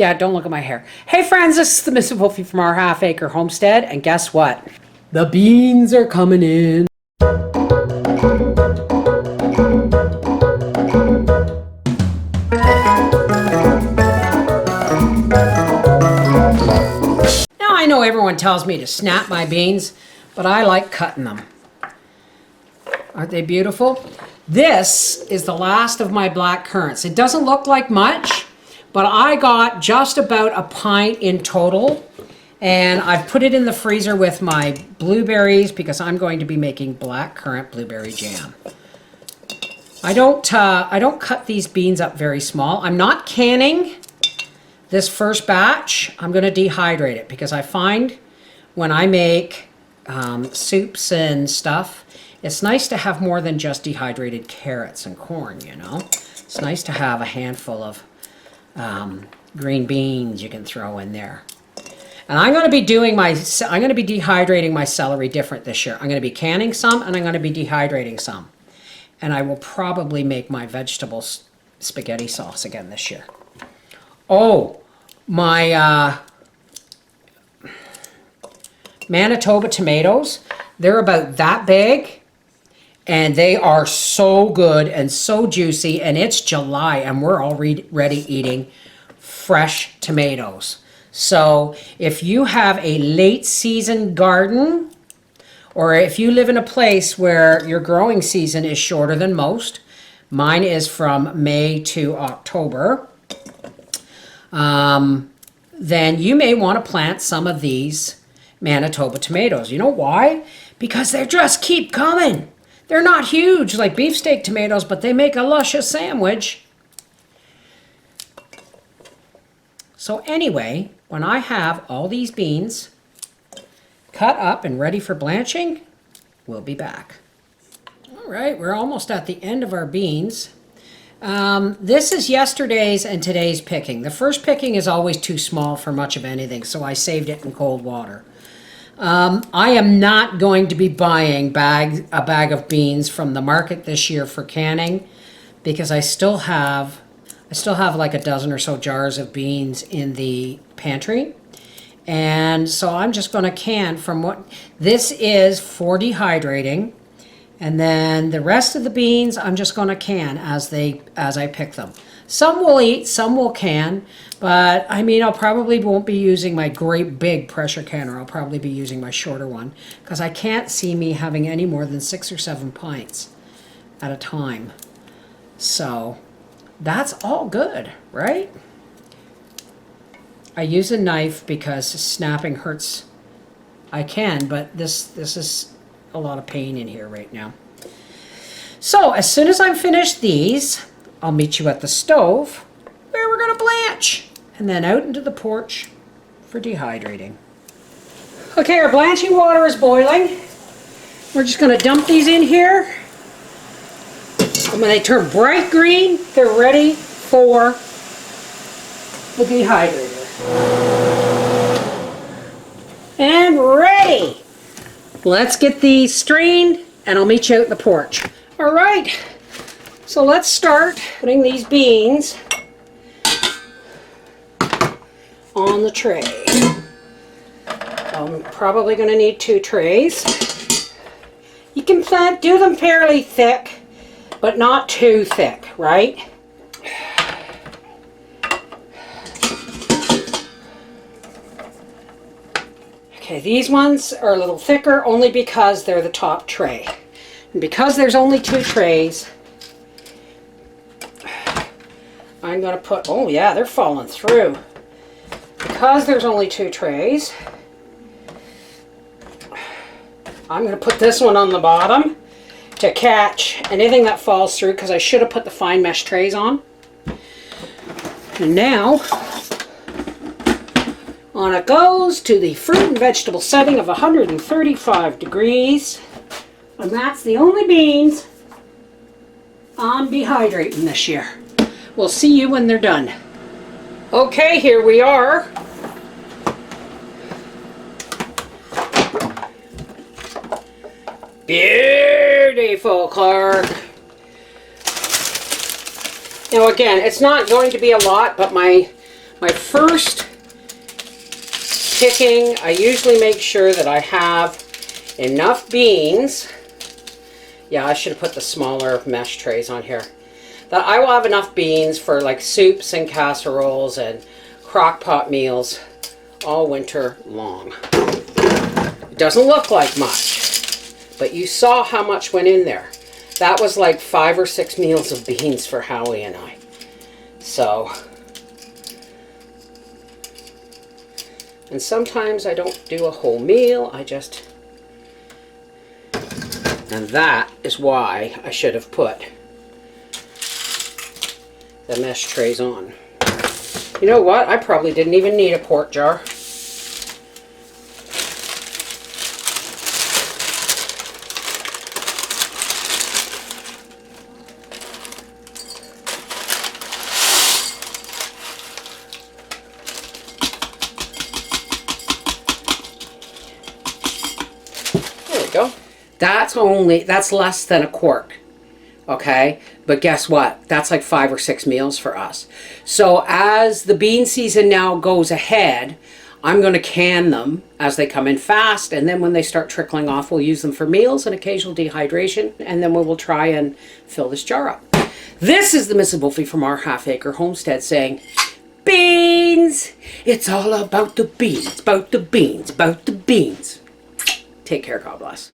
Yeah, don't look at my hair. Hey friends, this is the Miss Wolfie from our half-acre homestead, and guess what? The beans are coming in. Now I know everyone tells me to snap my beans, but I like cutting them. Aren't they beautiful? This is the last of my black currants. It doesn't look like much, but I got just about a pint in total, and I've put it in the freezer with my blueberries because I'm going to be making black currant blueberry jam. I don't cut these beans up very small. I'm not canning this first batch. I'm going to dehydrate it because I find when I make soups and stuff, it's nice to have more than just dehydrated carrots and corn, you know. It's nice to have a handful of green beans you can throw in there. And I'm going to be dehydrating my celery different this year. I'm going to be canning some and I'm going to be dehydrating some. And I will probably make my vegetable spaghetti sauce again this year. Oh, my Manitoba tomatoes, they're about that big. And they are so good and so juicy, and it's July and we're already eating fresh tomatoes. So if you have a late season garden, or if you live in a place where your growing season is shorter than most, mine is from May to October, then you may want to plant some of these Manitoba tomatoes. You know why? Because they just keep coming. They're not huge like beefsteak tomatoes, but they make a luscious sandwich. So anyway, when I have all these beans cut up and ready for blanching, we'll be back. All right, we're almost at the end of our beans. This is yesterday's and today's picking. The first picking is always too small for much of anything, so I saved it in cold water. I am not going to be buying a bag of beans from the market this year for canning because I still have like a dozen or so jars of beans in the pantry. And so I'm just going to can from what this is for dehydrating. And then the rest of the beans I'm just going to can as I pick them. Some will eat, some will can, but I mean, I'll probably won't be using my great big pressure canner. I'll probably be using my shorter one because I can't see me having any more than 6 or 7 pints at a time. So that's all good, right? I use a knife because snapping hurts. I can, but this is a lot of pain in here right now. So as soon as I'm finished these, I'll meet you at the stove where we're going to blanch and then out into the porch for dehydrating. Okay, our blanching water is boiling. We're just going to dump these in here. And when they turn bright green, they're ready for the dehydrator. And ready. Let's get these strained and I'll meet you out in the porch. All right. So let's start putting these beans on the tray. I'm probably going to need 2 trays. You can do them fairly thick, but not too thick, right? Okay, these ones are a little thicker only because they're the top tray. And because there's only 2 trays, I'm going to put, oh yeah, they're falling through. Because there's only 2 trays, I'm going to put this one on the bottom to catch anything that falls through because I should have put the fine mesh trays on. And now, on it goes to the fruit and vegetable setting of 135 degrees. And that's the only beans I'm dehydrating this year. We'll see you when they're done. Okay, here we are. Beautiful, Clark. Now again, it's not going to be a lot, but my my first picking, I usually make sure that I have enough beans. Yeah, I should have put the smaller mesh trays on here. That I will have enough beans for like soups and casseroles and crock pot meals all winter long. It doesn't look like much, but you saw how much went in there. That was like 5 or 6 meals of beans for Howie and I. So, and sometimes I don't do a whole meal, I just, and that is why I should have put the mesh trays on. You know what? I probably didn't even need a quart jar. There we go. That's less than a quart. Okay, but guess what? That's like 5 or 6 meals for us. So as the bean season now goes ahead, I'm going to can them as they come in fast, and then when they start trickling off, we'll use them for meals and occasional dehydration, and then we will try and fill this jar up. This is the Mrs. Wolfie from our half-acre homestead saying, beans! It's all about the beans, about the beans, about the beans. Take care, God bless.